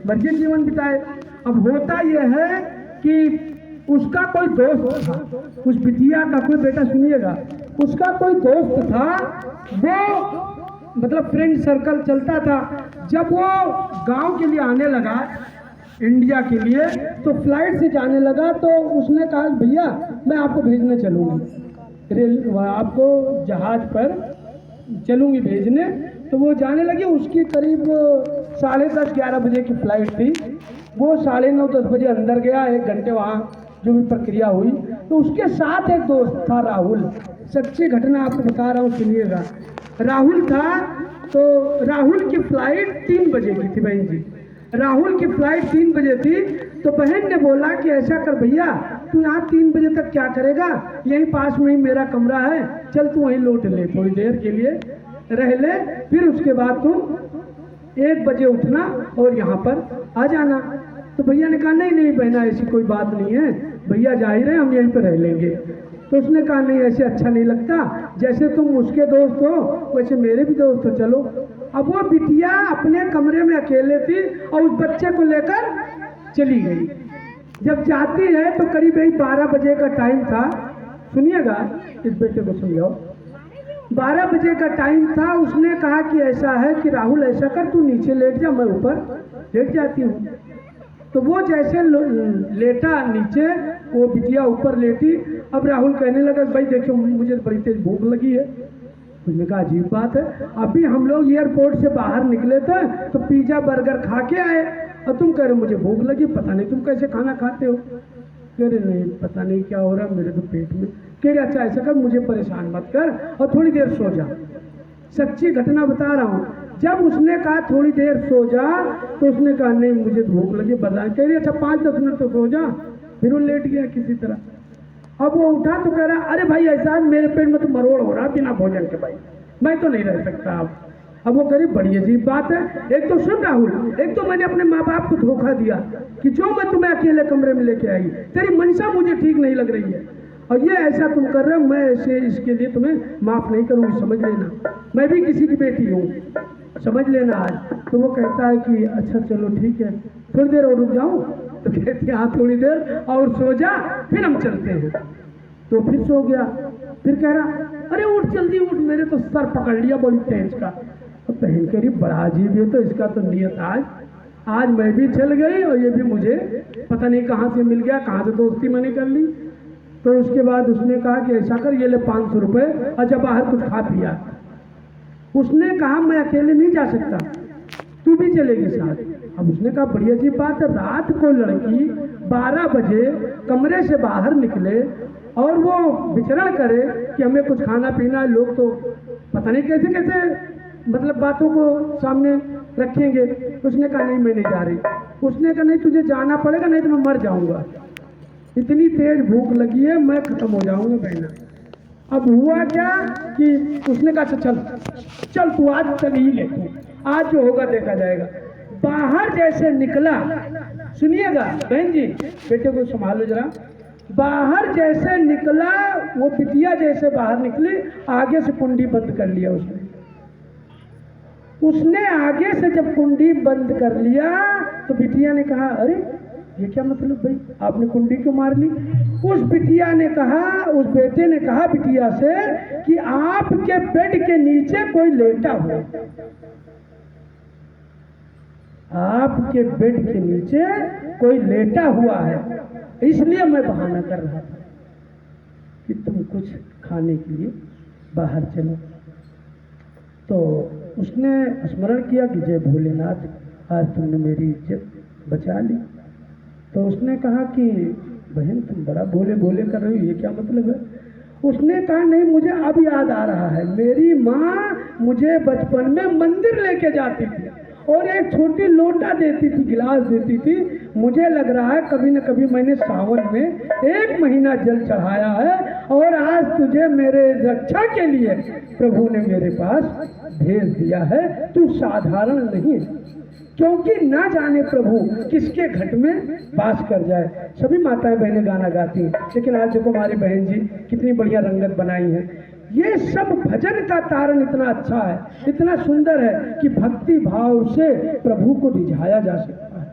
मर्जी जीवन बिताए। अब होता यह है कि उसका कोई दोस्त था, उस बिटिया का कोई बेटा, सुनिएगा, उसका कोई दोस्त था, वो मतलब फ्रेंड सर्कल चलता था। जब वो गांव के लिए आने लगा, इंडिया के लिए, तो फ्लाइट से जाने लगा, तो उसने कहा भैया मैं आपको भेजने चलूँगी, रेल आपको जहाज़ पर चलूँगी भेजने। तो वो जाने लगी, उसकी करीब 10:30-11 बजे की फ़्लाइट थी। वो 9:30-10 बजे अंदर गया, 1 घंटे वहाँ जो भी प्रक्रिया हुई। तो उसके साथ एक दोस्त था, राहुल। सच्ची घटना आपको बता रहा हूँ, सुनिएगा। राहुल था, तो राहुल की फ़्लाइट 3 बजे की थी बहन जी। राहुल की फ़्लाइट 3 बजे थी। तो बहन ने बोला कि ऐसा कर भैया, तू यहाँ 3 बजे तक क्या करेगा, यहीं पास में ही मेरा कमरा है, चल तू वहीं लौट ले, थोड़ी देर के लिए रह ले, फिर उसके बाद तुम 1 बजे उठना और यहाँ पर आ जाना। तो भैया ने कहा नहीं नहीं बहना, ऐसी कोई बात नहीं है, भैया जाहिर है हम यहीं पर रह लेंगे। तो उसने कहा नहीं, ऐसे अच्छा नहीं लगता, जैसे तुम उसके दोस्त हो वैसे मेरे भी दोस्त हो, चलो। अब वो बिटिया अपने कमरे में अकेले थी और उस बच्चे को लेकर चली गई। जब जाती है तो करीब 12 बजे का टाइम था, सुनिएगा, इस बेटे को समझाओ। 12 बजे का टाइम था। उसने कहा कि ऐसा है कि राहुल ऐसा कर, तू नीचे लेट जा, मैं ऊपर लेट जाती हूँ। तो वो जैसे लेटा नीचे, वो बिटिया ऊपर लेटी। अब राहुल कहने लगा भाई देखो मुझे बड़ी तेज भूख लगी है। उसने कहा अजीब बात है, अभी हम लोग एयरपोर्ट से बाहर निकले थे तो पिज़्ज़ा बर्गर खा के आए और तुम कह रहे मुझे भूख लगी, पता नहीं तुम कैसे खाना खाते हो। कह रहे नहीं पता नहीं क्या हो रहा मेरे तो पेट में। कह रहे अच्छा ऐसा कर, मुझे परेशान मत कर और थोड़ी देर सो जा। सच्ची घटना बता रहा हूँ। जब उसने कहा थोड़ी देर सो जा, तो उसने कहा नहीं मुझे भूख लगी, बर्दाश्त। कह रही अच्छा 5-10 मिनट तो सो जा। फिर वो लेट गया किसी तरह। अब वो उठा तो कह रहा अरे भाई ऐसा मेरे पेट में तो मरोड़ हो रहा बिना भोजन के, भाई मैं तो नहीं रह सकता अब वो करीब बड़ी अजीब बात है। एक तो सुन राहुल, एक तो मैंने अपने माँ बाप को धोखा दिया कि जो मैं तुम्हें अकेले कमरे में लेके आई, तेरी मंशा मुझे ठीक नहीं लग रही है और ये ऐसा तुम कर रहे हो, मैं ऐसे इसके लिए तुम्हें माफ़ नहीं करूँगी, समझ लेना। मैं भी किसी की बेटी हूँ, समझ लेना आज। तो वो कहता है कि अच्छा चलो ठीक है, थोड़ी देर और रुक जाऊँ। तो कहती हाँ थोड़ी देर और सो जा, फिर हम चलते हैं। तो फिर सो गया। फिर कह रहा अरे उठ जल्दी उठ, मेरे तो सर पकड़ लिया बड़ी तेज का। तो बहन कह रही बड़ा अजीब है, तो इसका तो नियत आज मैं भी चल गई और ये भी मुझे पता नहीं कहाँ से मिल गया, कहाँ से दोस्ती मैंने कर ली। तो उसके बाद उसने कहा कि ऐसा कर ये ले 500 रुपये और जब बाहर कुछ खा पिया। उसने कहा मैं अकेले नहीं जा सकता, तू भी चलेगी साथ। अब उसने कहा बड़ी अजीब बात है, रात को लड़की 12 बजे कमरे से बाहर निकले और वो विचरण करे कि हमें कुछ खाना पीना, लोग तो पता नहीं कैसे कैसे मतलब बातों को सामने रखेंगे। उसने कहा नहीं मैं नहीं जा रही। उसने कहा नहीं तुझे जाना पड़ेगा, नहीं तो मैं मर जाऊंगा, इतनी तेज भूख लगी है, मैं खत्म हो जाऊंगा बहना। अब हुआ क्या कि उसने कहा चल चल तू आज चल ही ले, आज जो होगा देखा जाएगा। बाहर जैसे निकला, सुनिएगा बहन जी, बेटे को संभालो जरा। बाहर जैसे निकला, वो बिटिया जैसे बाहर निकली, आगे से कुंडी बंद कर लिया उसने आगे से जब कुंडी बंद कर लिया तो बिटिया ने कहा अरे ये क्या मतलब भाई, आपने कुंडी क्यों मार ली। उस बिटिया ने कहा, उस बेटे ने कहा बिटिया से कि आपके बेड के नीचे कोई लेटा हुआ, आपके बेड के नीचे कोई लेटा हुआ है, इसलिए मैं बहाना कर रहा था कि तुम कुछ खाने के लिए बाहर चलो। तो उसने स्मरण किया कि जय भोलेनाथ, आज तुमने मेरी इज्जत बचा ली। तो उसने कहा कि बहन तुम बड़ा भोले भोले कर रही हो, ये क्या मतलब है। उसने कहा नहीं मुझे अब याद आ रहा है, मेरी माँ मुझे बचपन में मंदिर लेके जाती थी और एक छोटी लोटा देती थी, गिलास देती थी। मुझे लग रहा है कभी न कभी मैंने सावन में 1 महीना जल चढ़ाया है और आज तुझे मेरे रक्षा के लिए प्रभु ने मेरे पास भेज दिया है। तू साधारण नहीं है, क्योंकि ना जाने प्रभु किसके घट में वास कर जाए। सभी माताएं बहनें गाना गाती हैं, लेकिन आज देखो हमारी बहन जी कितनी बढ़िया रंगत बनाई है। ये सब भजन का तारण इतना अच्छा है, इतना सुंदर है कि भक्ति भाव से प्रभु को रिझाया जा सकता है।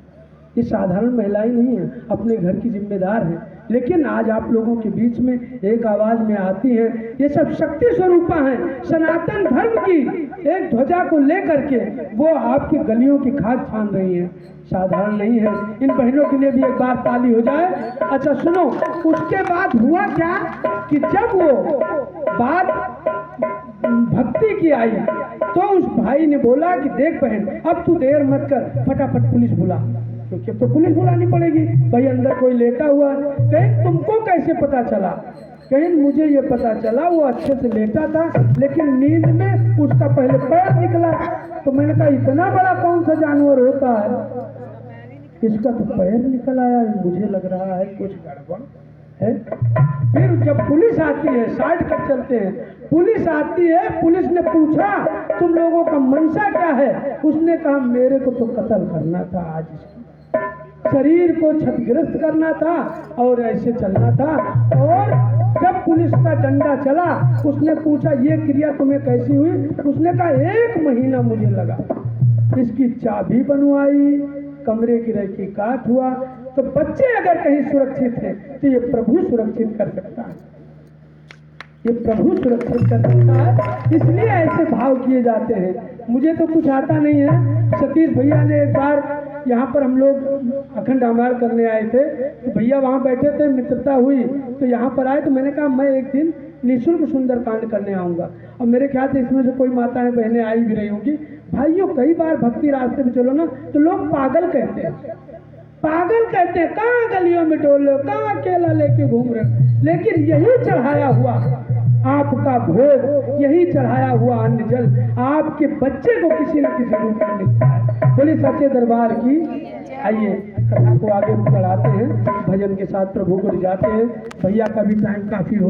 ये साधारण महिलाएं नहीं है, अपने घर की जिम्मेदार है, लेकिन आज आप लोगों के बीच में एक आवाज में आती है। ये सब शक्ति स्वरूपा हैं, सनातन धर्म की एक ध्वजा को लेकर के वो आपकी गलियों की खाद छान रही हैं, साधारण नहीं है। इन बहनों के लिए भी एक बार ताली हो जाए। अच्छा सुनो, उसके बाद हुआ क्या कि जब वो बात भक्ति की आई तो उस भाई ने बोला कि देख बहन, अब तू देर मत कर, फटाफट पुलिस बुला, क्योंकि तो पुलिस बुलानी पड़ेगी। भाई अंदर कोई लेटा हुआ है। कहीं तुमको कैसे पता चला? कहीं मुझे ये पता चला वो अच्छे से लेटा था, लेकिन नींद में उसका पहले पैर निकला। तो मैंने कहा इतना बड़ा कौन सा जानवर होता है, इसका तो पैर निकल आया, मुझे लग रहा है कुछ गड़बड़ है। फिर जब पुलिस आती है, साइड कर चलते हैं, पुलिस आती है, पुलिस ने पूछा तुम लोगों का मंशा क्या है? उसने कहा मेरे को तो कत्ल करना था, आज शरीर को क्षतिग्रस्त करना था और ऐसे चलना था। और जब पुलिस का डंडा चला, उसने पूछा ये क्रिया तुम्हें कैसी हुई? उसने कहा 1 महीना मुझे लगा, इसकी चाबी बनवाई, कमरे की रखी काट हुआ। तो बच्चे अगर कहीं सुरक्षित हैं तो ये प्रभु सुरक्षित कर सकता है, ये प्रभु सुरक्षित कर सकता है। इसलिए ऐसे भाव किए जाते हैं। मुझे तो कुछ आता नहीं है। सतीश भैया ने एक बार यहाँ पर हम लोग अखंड रामायण करने आए थे, तो भैया वहाँ बैठे थे, मित्रता हुई तो यहाँ पर आए। तो मैंने कहा मैं एक दिन निःशुल्क सुंदरकांड करने आऊँगा, और मेरे ख्याल से इसमें से कोई माताएं बहनें आई भी रही होंगी। भाइयों कई बार भक्ति रास्ते में चलो ना तो लोग पागल कहते हैं, पागल कहते हैं, कहाँ गलियों में डोल रहे हो, कहाँ केला लेके घूम रहे हो। लेकिन यही चढ़ाया हुआ आपका भोग, यही चढ़ाया हुआ अन्न जल आपके बच्चे को किसी न किसी रूप में मिलता है। बोले सच्चे दरबार की। आइए कथा को आगे बढ़ाते हैं, भजन के साथ प्रभु को रिझाते हैं। भैया का भी टाइम काफी हो